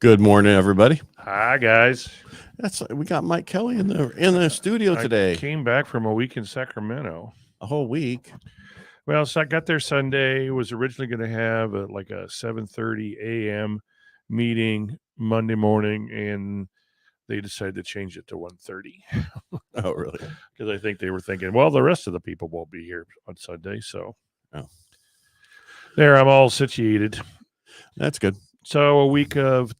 Good morning, everybody. Hi, guys. We got Mike Kelly in the studio today. I came back from a week in Sacramento. A whole week. Well, so I got there Sunday. Was originally going to have a 7:30 a.m. meeting Monday morning, and they decided to change it to 1:30. Oh, really? Because I think they were thinking, well, the rest of the people won't be here on Sunday. So there, I'm all situated. That's good. So a week of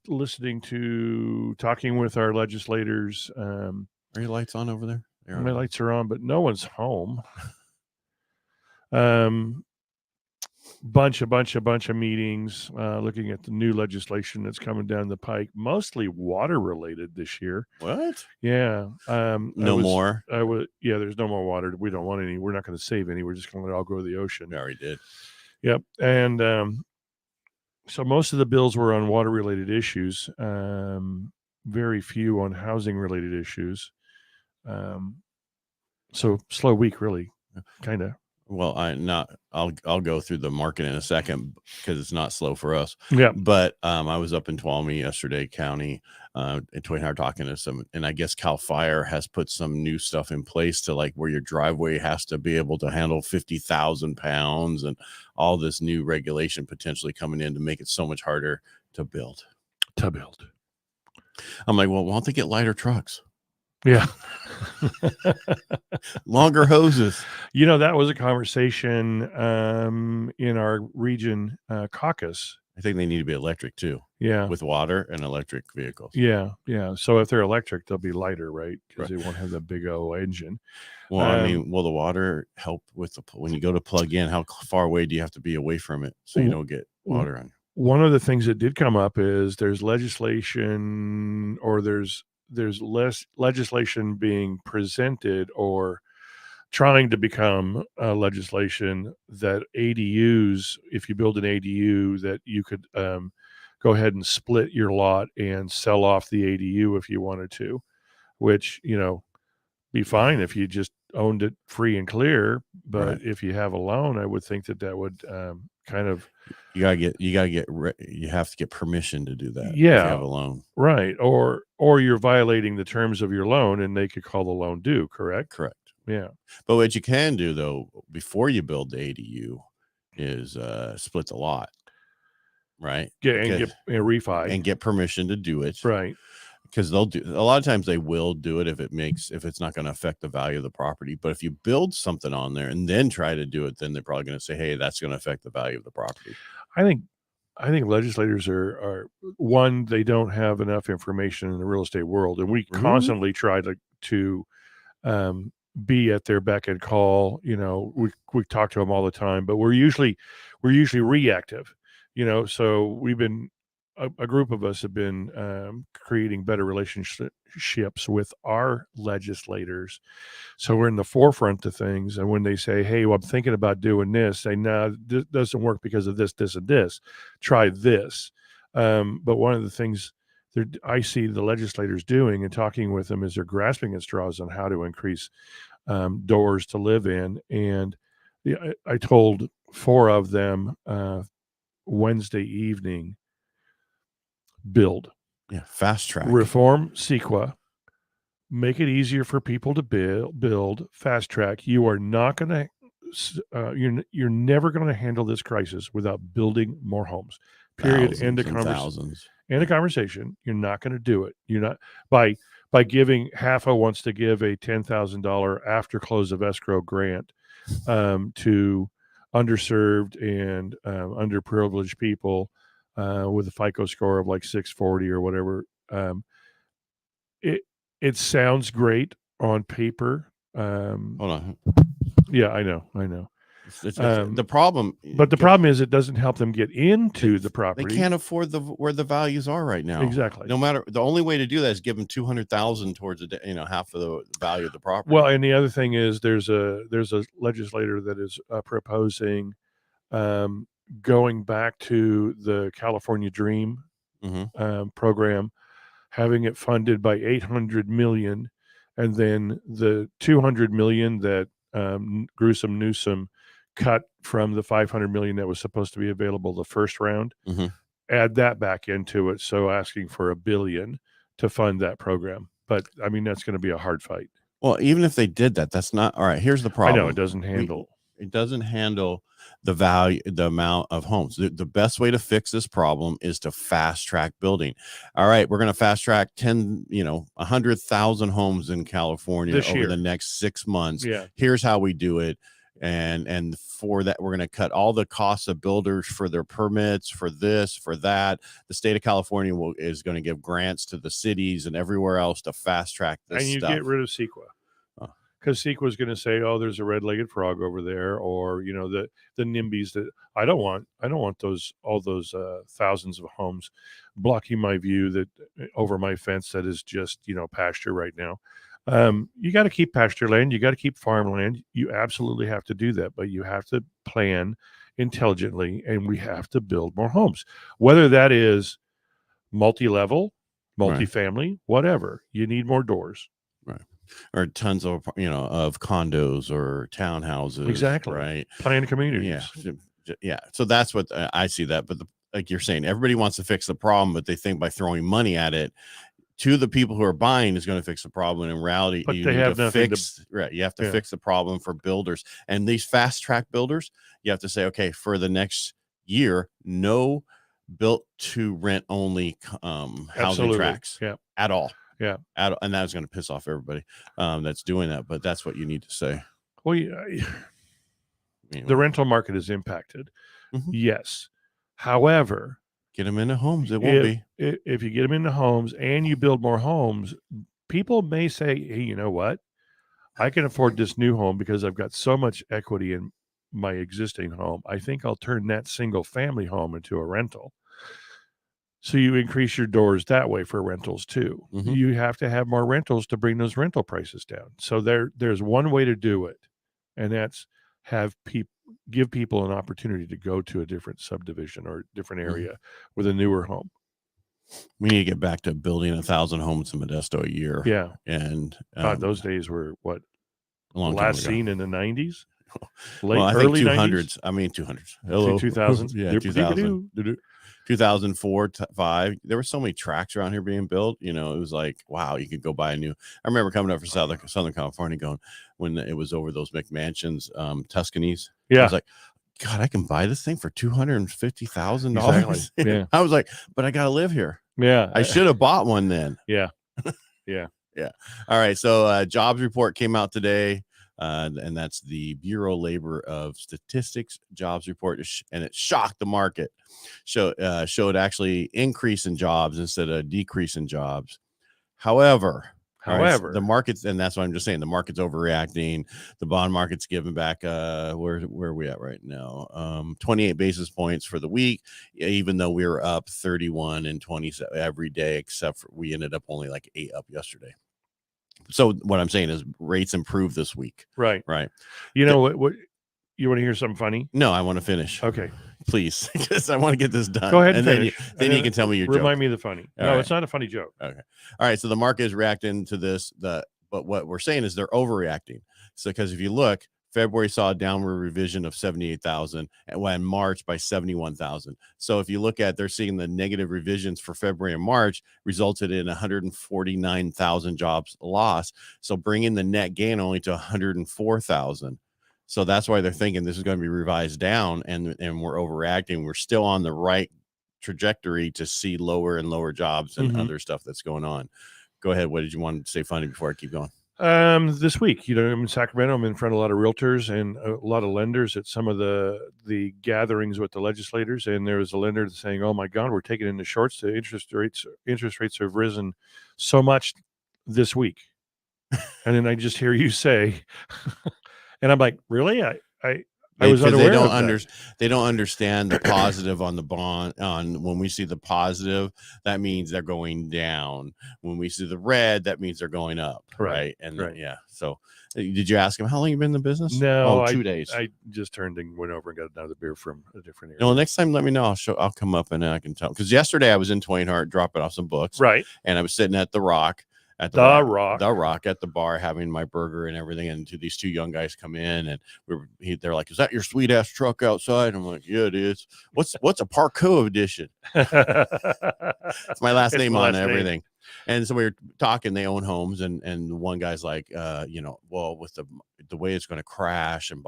talking with our legislators. Are your lights on over there? My lights are on, but no one's home. Bunch of meetings, looking at the new legislation that's coming down the pike, mostly water related this year. What? Yeah. No more? There's no more water. We don't want any. We're not going to save any. We're just going to let it all go to the ocean. We already did. Yep. And so most of the bills were on water related issues. Very few on housing related issues. So slow week, really, kind of. Well, I'll go through the market in a second because it's not slow for us. Yeah. But I was up in Tuolumne yesterday, county, and Toy and I are talking to some, and I guess Cal Fire has put some new stuff in place to where your driveway has to be able to handle 50,000 pounds and all this new regulation potentially coming in to make it so much harder to build. I'm like, well, why don't they get lighter trucks? Yeah. Longer hoses. That was a conversation in our region caucus. I think they need to be electric too. Yeah. With water and electric vehicles. Yeah. So if they're electric, they'll be lighter, right? Because they won't have the big old engine. Well, will the water help with when you go to plug in? How far away do you have to be away from it so you don't get water on you? One of the things that did come up is there's legislation, or there's less legislation being presented or trying to become legislation that ADUs, if you build an ADU, that you could go ahead and split your lot and sell off the ADU if you wanted to, which, be fine if you just owned it free and clear. But if you have a loan, I would think that would kind of, you have to get permission to do that. Yeah. If you have a loan. Right. Or you're violating the terms of your loan and they could call the loan due. Correct. Yeah. But what you can do though, before you build the ADU is split the lot. Right. Get a refi and get permission to do it. Right. Because a lot of times they will do it if it's not going to affect the value of the property. But if you build something on there and then try to do it, then they're probably going to say, hey, that's going to affect the value of the property. I think legislators are one, they don't have enough information in the real estate world, and we constantly try to be at their beck and call. We talk to them all the time, but we're usually reactive. So we've been a group of us have been creating better relationships with our legislators. So we're in the forefront of things. And when they say, hey, well, I'm thinking about doing this, say, no, this doesn't work because of this, this, and this. Try this. But one of the things I see the legislators doing and talking with them is they're grasping at straws on how to increase doors to live in. And I told 4 of them Wednesday evening, build. Yeah, fast track. Reform CEQA. Make it easier for people to build. Fast track. You are not going to. You're never going to handle this crisis without building more homes. Period. End of conversation. End of conversation. You're not going to do it. You're not by giving. HAFA wants to give a $10,000 after close of escrow grant to underserved and underprivileged people. With a FICO score of 640 or whatever. It sounds great on paper. Hold on. Yeah, I know. It's the problem. But the problem is it doesn't help them get into the property. They can't afford where the values are right now. Exactly. No matter, the only way to do that is give them $200,000 towards half of the value of the property. Well, and the other thing is there's a legislator that is proposing going back to the California Dream program, having it funded by $800 million, and then the $200 million that Newsom cut from the $500 million that was supposed to be available the first round. add that back into it. So asking for $1 billion to fund that program. But I mean, that's going to be a hard fight. Well, even if they did that, that's not all right. Here's the problem. I know it doesn't handle. It doesn't handle the value, the amount of homes. The best way to fix this problem is to fast track building. All right, we're going to fast track 100,000 homes in California This over year. the next 6 months. Yeah. Here's how we do it. And for that, we're going to cut all the costs of builders for their permits, for this, for that. The state of California is going to give grants to the cities and everywhere else to fast track this and you stuff. get rid of CEQA. Because CEQA is going to say, "Oh, there's a red-legged frog over there," or the NIMBYs that I don't want all those thousands of homes blocking my view that over my fence that is just pasture right now. You got to keep pasture land, you got to keep farmland. You absolutely have to do that, but you have to plan intelligently, and we have to build more homes, whether that is multi-level, multifamily, whatever. You need more doors. Right. Or tons of of condos or townhouses. Exactly. Right. Planned communities. Yeah. So that's what I see that. But like you're saying, everybody wants to fix the problem, but they think by throwing money at it to the people who are buying is going to fix the problem. In reality, But you they need have to nothing fix. Right. You have to fix the problem for builders, and these fast track builders. You have to say, okay, for the next year, no built to rent only housing tracks at all. Yeah. And that's going to piss off everybody that's doing that. But that's what you need to say. Well, the rental market is impacted. Mm-hmm. Yes. However, get them into homes. It won't be. If you get them into homes and you build more homes, people may say, hey, you know what? I can afford this new home because I've got so much equity in my existing home. I think I'll turn that single family home into a rental. So you increase your doors that way for rentals too. Mm-hmm. You have to have more rentals to bring those rental prices down. So there's one way to do it, and that's give people an opportunity to go to a different subdivision or different area with a newer home. We need to get back to building 1,000 homes in Modesto a year. Yeah. And God, those days were what? Last seen in the 90s? Early 200s. 90s? I mean 200s. Hello. 2000s. Yeah, 2000. 2004, 5. There were so many tracks around here being built. It was like, wow, you could go buy a new. I remember coming up from Southern California, going when it was over those McMansions, Tuscanies. Yeah, I was like, God, I can buy this thing for $250,000. Exactly. Yeah, I was like, but I got to live here. Yeah, I should have bought one then. Yeah. All right. So jobs report came out today. And that's the Bureau Labor of Statistics jobs report, and it shocked the market. Showed actually increase in jobs instead of decrease in jobs. However, the markets, and that's what I'm just saying, the market's overreacting. The bond market's giving back. Where are we at right now? 28 basis points for the week, even though we were up 31 and 20 every day, except for we ended up only like 8 up yesterday. So what I'm saying is rates improved this week. Right. You know what you want to hear something funny? No, I want to finish. Okay. Please. Because I want to get this done. Go ahead and finish. Then you can tell me your joke. Remind me of the funny. No, it's not a funny joke. Okay. All right. So the market is reacting to this. But what we're saying is they're overreacting. So because if you look, February saw a downward revision of 78,000 and when March by 71,000. So if you look at, they're seeing the negative revisions for February and March resulted in 149,000 jobs lost. So bringing the net gain only to 104,000. So that's why they're thinking this is going to be revised down, and we're overreacting. We're still on the right trajectory to see lower and lower jobs and other stuff that's going on. Go ahead. What did you want to say funny before I keep going? This week, I'm in Sacramento. I'm in front of a lot of realtors and a lot of lenders at some of the gatherings with the legislators. And there was a lender saying, "Oh my God, we're taking in the shorts. The interest rates have risen so much this week." And then I just hear you say, and I'm like, "Really? I was unaware of that." They don't understand the positive on the bond. When we see the positive, that means they're going down. When we see the red, that means they're going up. Right. And yeah. So did you ask him how long you been in the business? No, 2 days. I just turned and went over and got another beer from a different area. No, next time let me know. I'll come up and I can tell. Because yesterday I was in Twain Hart dropping off some books. Right. And I was sitting at the Rock. at The Rock. The Rock at the bar having my burger and everything. And these two young guys come in and they're like, "Is that your sweet ass truck outside?" I'm like, "Yeah, it is." What's a Parcaut edition? It's my last name on everything. And so we were talking, they own homes, and one guy's like, well, with the way it's going to crash and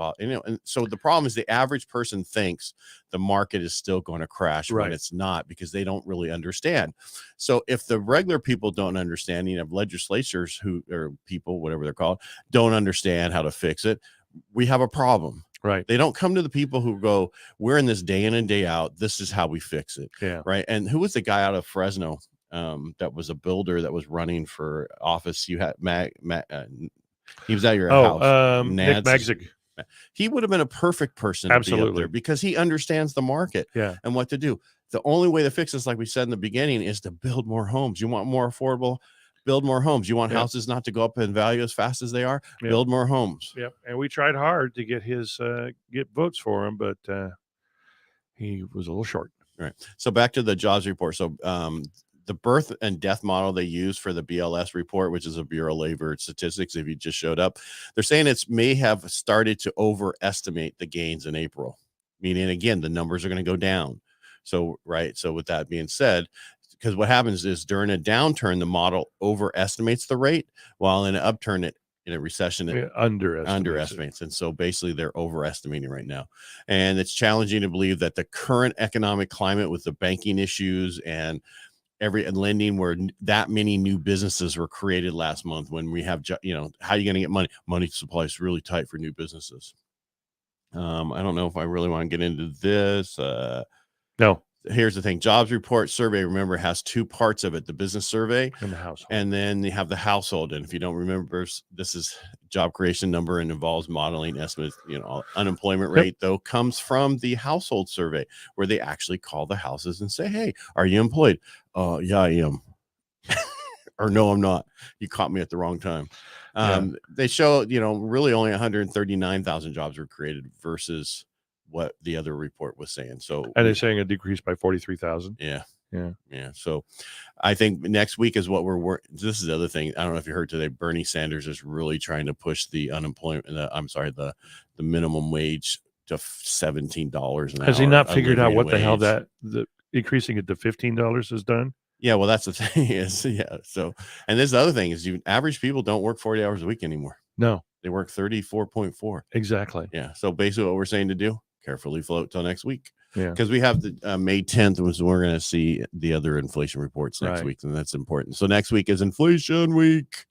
so the problem is the average person thinks the market is still going to crash when it's not, because they don't really understand. So if the regular people don't understand, legislators or people, whatever they're called, don't understand how to fix it, we have a problem. Right. They don't come to the people who go, we're in this day in and day out. This is how we fix it. Yeah. Right. And who was the guy out of Fresno? That was a builder that was running for office. You had he was at your house. Nick Magzik. He would have been a perfect person to be up there because he understands the market and what to do. The only way to fix this, like we said in the beginning, is to build more homes. You want more affordable, build more homes. You want houses not to go up in value as fast as they are, build more homes. Yep. And we tried hard to get get votes for him, but he was a little short. Right. So back to the jobs report. So the birth and death model they use for the BLS report, which is a Bureau of Labor Statistics, if you just showed up, they're saying it's may have started to overestimate the gains in April, meaning, again, the numbers are going to go down. So, so with that being said, because what happens is during a downturn, the model overestimates the rate, while in an upturn, in a recession, it underestimates. And so basically they're overestimating right now. And it's challenging to believe that the current economic climate with the banking issues and lending, where that many new businesses were created last month, when we have, how are you going to get money supply is really tight for new businesses. I don't know if I really want to get into this. No. Here's the thing. Jobs report survey, remember, has two parts of it: the business survey and the household. And then you have the household. And if you don't remember, this is job creation number and involves modeling estimates. Unemployment rate, though, comes from the household survey, where they actually call the houses and say, "Hey, are you employed?" Yeah, I am. Or no, I'm not. You caught me at the wrong time. They show, really only 139,000 jobs were created versus what the other report was saying. So, and they're saying a decrease by 43,000. Yeah. So I think next week is what this is the other thing. I don't know if you heard today, Bernie Sanders is really trying to push the the minimum wage to $17 an hour. Has he not figured out what the hell the increasing it to $15 has done? Yeah, well, that's the thing is, So, and this other thing is, average people don't work 40 hours a week anymore. No, they work 34.4. Exactly. Yeah. So basically what we're saying to do, carefully float till next week. Yeah. Because we have the May 10th was we're going to see the other inflation reports next week. And that's important. So next week is inflation week.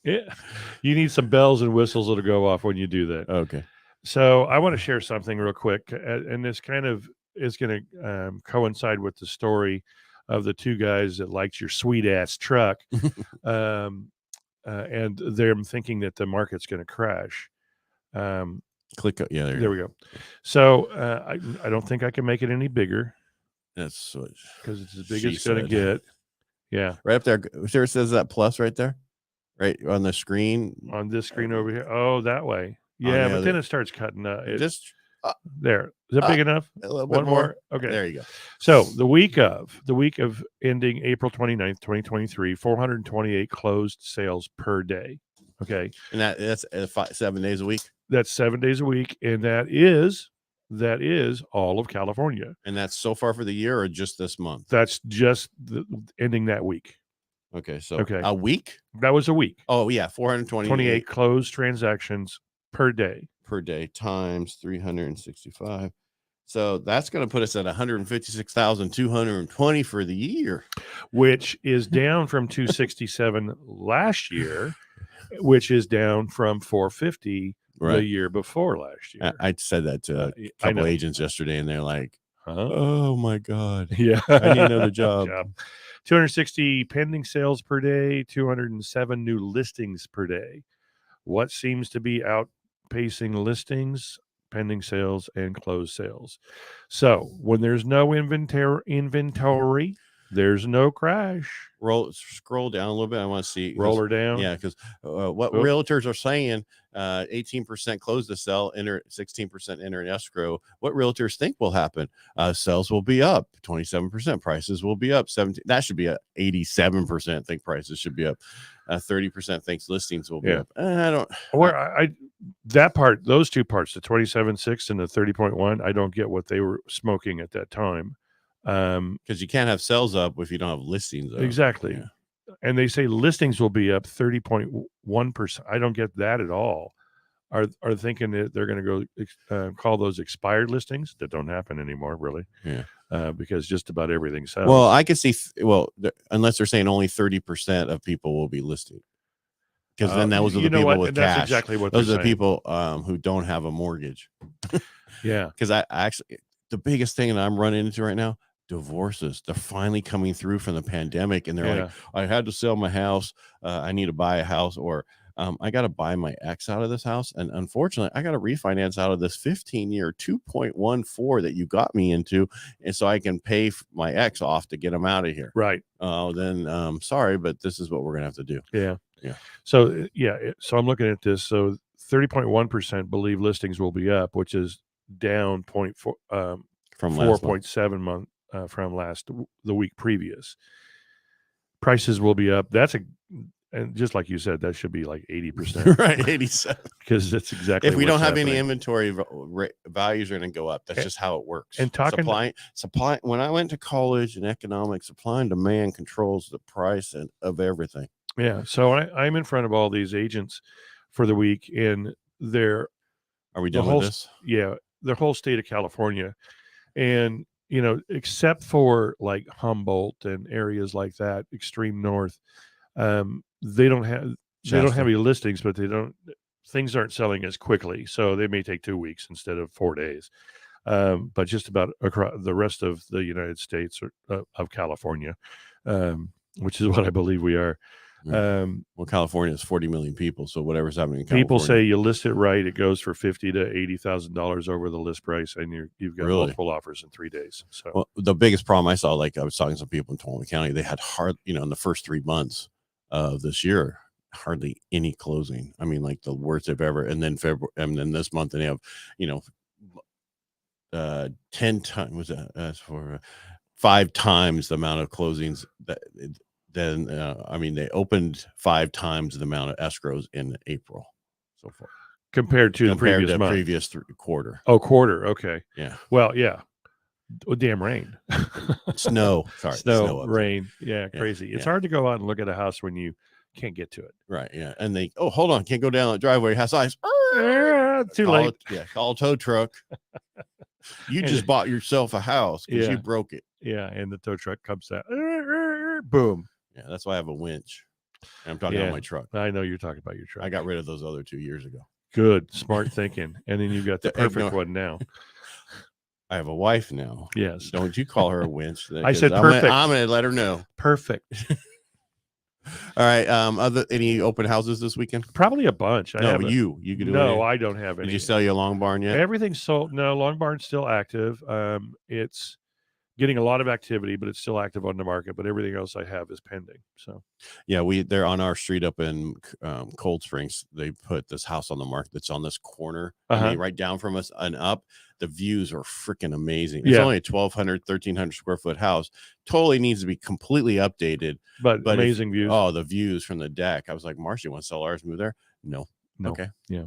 Yeah. You need some bells and whistles that'll go off when you do that. Okay. So I want to share something real quick. And this kind of is going to coincide with the story of the two guys that liked your sweet ass truck. And they're thinking that the market's going to crash. Click. Yeah, there we go. So I don't think I can make it any bigger. That's what, because it's as big as it's going to get. Yeah, right up there. There says that plus right there, right on the screen. On this screen over here. Oh, that way. Yeah, but then it starts cutting. Just there. Is that big enough? A little bit more. Okay, there you go. So the week of ending April 29th, 2023, 428 closed sales per day. Okay, and that's 7 days a week. That's 7 days a week, and that is all of California. And that's so far for the year, or just this month? That's just ending that week. Okay, so a week? That was a week. Oh yeah, 428 closed transactions per day times 365. So that's going to put us at 156,220 for the year, which is down from 267 last year, which is down from 450 the year before last year. I said that to a couple agents yesterday, and they're like, "Oh my God, yeah, I need another job." 260 pending sales per day, 207 new listings per day. What seems to be outpacing listings? Pending sales and closed sales. So when there's no inventory, There's no crash. Scroll down a little bit. I want to see. Roll her down. Yeah, because what realtors are saying, 18% close to sell, 16% enter in escrow. What realtors think will happen? Sales will be up 27%. Prices will be up 17. That should be a 87% think prices should be up. 30% thinks listings will be up. I don't. That part, those two parts, the 27.6 and the 30.1, I don't get what they were smoking at that time. Because you can't have sales up if you don't have listings up. Exactly. Yeah. And they say listings will be up 30.1%. I don't get that at all. Are thinking that they're going to go call those expired listings? That don't happen anymore, really. Yeah. Because just about everything sells. Well, I can see. Unless they're saying only 30% of people will be listing. Because then those are the people with cash. That's exactly what those are the people who don't have a mortgage. Yeah. Because I actually, the biggest thing that I'm running into right now, divorces. They're finally coming through from the pandemic, and they're like, I had to sell my house. I need to buy a house, or I got to buy my ex out of this house. And unfortunately, I got to refinance out of this 15-year 2.14 that you got me into. And so I can pay my ex off to get him out of here. Right. Then sorry, but this is what we're going to have to do. Yeah. Yeah. So, so I'm looking at this. So 30.1% believe listings will be up, which is down 0.4 from 4.7 month from the week previous. Prices will be up. And just like you said, that should be like 80%. Right, 87. Because that's exactly if we don't have any inventory, values are going to go up. That's just how it works. And supply. When I went to college in economics, supply and demand controls the price of everything. Yeah. So I'm in front of all these agents for the week, and are we done with this? Yeah, the whole state of California, and except for like Humboldt and areas like that, extreme north, they don't have any listings, but things aren't selling as quickly, so they may take 2 weeks instead of 4 days. But just about across the rest of the United States of California, which is what I believe we are. Well, California is 40 million people, so whatever's happening in California. People say you list it right, it goes for $50,000 to $80,000 over the list price, and you've got multiple offers in 3 days. So the biggest problem I saw, like I was talking to some people in Tuolumne County, they had in the first 3 months of this year, hardly any closing. I mean, like the worst they've ever. And then February, and then this month, and they have 10 times was as for 5 times the amount of closings that. Then they opened 5 times the amount of escrows in April so far compared to the previous quarter. Oh, quarter. Okay. Yeah. Well, yeah. Oh, damn rain. Snow. Sorry. Snow, rain. Yeah, crazy. It's hard to go out and look at a house when you can't get to it. Right. Yeah. And hold on, can't go down the driveway. Has ice. Too late. Call a tow truck. You just bought yourself a house because you broke it. Yeah, and the tow truck comes out. Boom. Yeah, that's why I have a winch. And I'm talking about my truck. I know you're talking about your truck. I got rid of those other 2 years ago. Good, smart thinking. And then you've got the perfect one now. I have a wife now. Yes. Don't you call her a winch? I said perfect. I'm gonna let her know. Perfect. All right. Any open houses this weekend? Probably a bunch. You could do. No, I don't have any. Did you sell your Long Barn yet? Everything's sold. No, Long Barn's still active. It's getting a lot of activity, but it's still active on the market. But everything else I have is pending. So, yeah, they're on our street up in Cold Springs. They put this house on the market that's on this corner, right down from us and up. The views are freaking amazing. It's only a 1,300 square foot house. Totally needs to be completely updated. But amazing views. Oh, the views from the deck. I was like, Marcia, you want to sell ours? Move there? No. Okay. Yeah.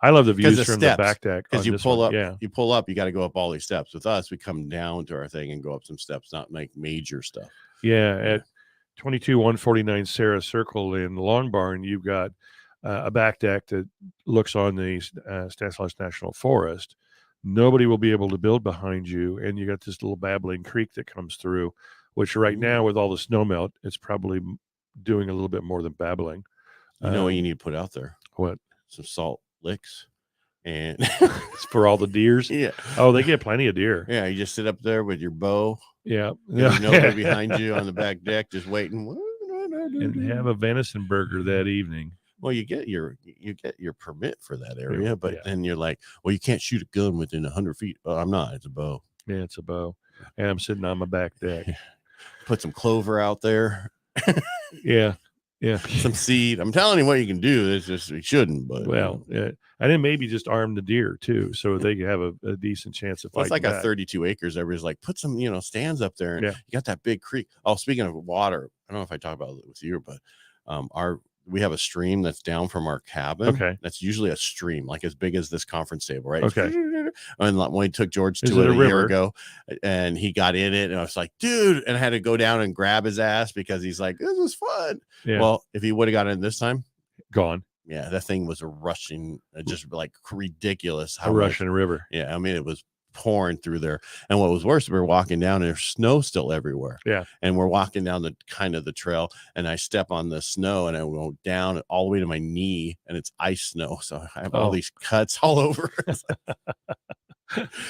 I love the views from the back deck. Because you pull up, you got to go up all these steps. With us, we come down to our thing and go up some steps, not make major stuff. Yeah. At 22-149 Sarah Circle in Long Barn, you've got a back deck that looks on the Stanislaus National Forest. Nobody will be able to build behind you. And you got this little babbling creek that comes through, which right now with all the snow melt, it's probably doing a little bit more than babbling. You know what you need to put out there? What? Some salt licks. And it's for all the deers. Yeah. Oh, they get plenty of deer. Yeah. You just sit up there with your bow. Yeah. There's nobody behind you on the back deck just waiting. And have a venison burger that evening. Well, you get your permit for that area, but then you're like, well, you can't shoot a gun within 100 feet. Oh, I'm not. It's a bow. Yeah, it's a bow. And I'm sitting on my back deck. Put some clover out there. Yeah. Some seed. I'm telling you what you can do. It's just you shouldn't, but well, yeah. And then maybe just arm the deer too, so they have a decent chance of fighting. It's like back. 32 acres. Everybody's like, put some, stands up there. And Yeah. You got that big creek. Oh, speaking of water, I don't know if I talked about it with you, but we have a stream that's down from our cabin. Okay. That's usually a stream, like as big as this conference table, right? Okay. And when we took George to it a year ago, and he got in it, and I was like, dude, and I had to go down and grab his ass because he's like, this was fun. Yeah. Well, if he would have got in this time, gone. Yeah, that thing was a rushing, just like ridiculous. A rushing river. Yeah, I mean, it was pouring through there. And what was worse, we were walking down and there's snow still everywhere. Yeah. And we're walking down the trail, and I step on the snow and I go down all the way to my knee, and it's ice snow. So I have all these cuts all over.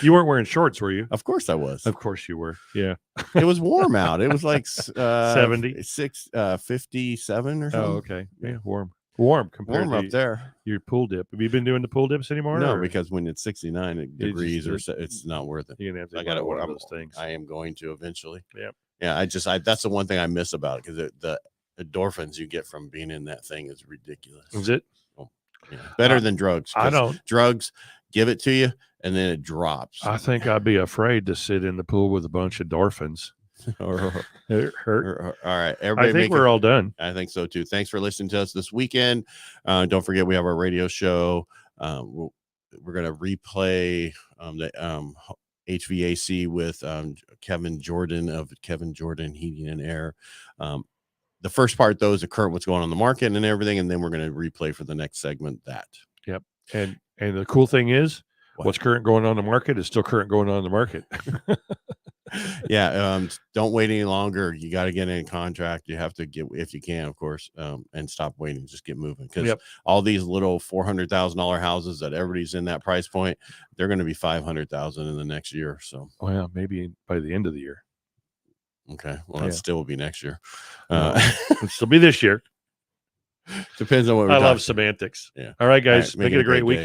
You weren't wearing shorts, were you? Of course I was. Of course you were. Yeah. It was warm out. It was like 76, 57 or something. Oh, okay. Yeah, warm compared up to there. Your pool dip. Have you been doing the pool dips anymore? No, because when it's 69 degrees it's not worth it. You're gonna have to I got to order those things. I am going to eventually. Yeah. Yeah. That's the one thing I miss about it, because the endorphins you get from being in that thing is ridiculous. Is it? Oh, yeah. Better than drugs. I don't. Drugs give it to you and then it drops. I think I'd be afraid to sit in the pool with a bunch of dolphins. All right, everybody. I think we're all done. I think so too. Thanks for listening to us this weekend. Don't forget, we have our radio show. We're gonna replay the HVAC with Kevin Jordan of Kevin Jordan Heating and Air. The first part, though, is the current what's going on in the market and everything, and then we're going to replay for the next segment that. Yep. And the cool thing is, what's current going on in the market is still current going on in the market. Yeah. Don't wait any longer. You got to get in contract. You have to get, if you can, of course, and stop waiting. Just get moving, because all these little $400,000 houses that everybody's in that price point, they're going to be $500,000 in the next year. So, maybe by the end of the year. Okay. Well, it still will be next year. It'll still be this year. Depends on what we're I love semantics. Yeah. All right, guys. Make it a great week.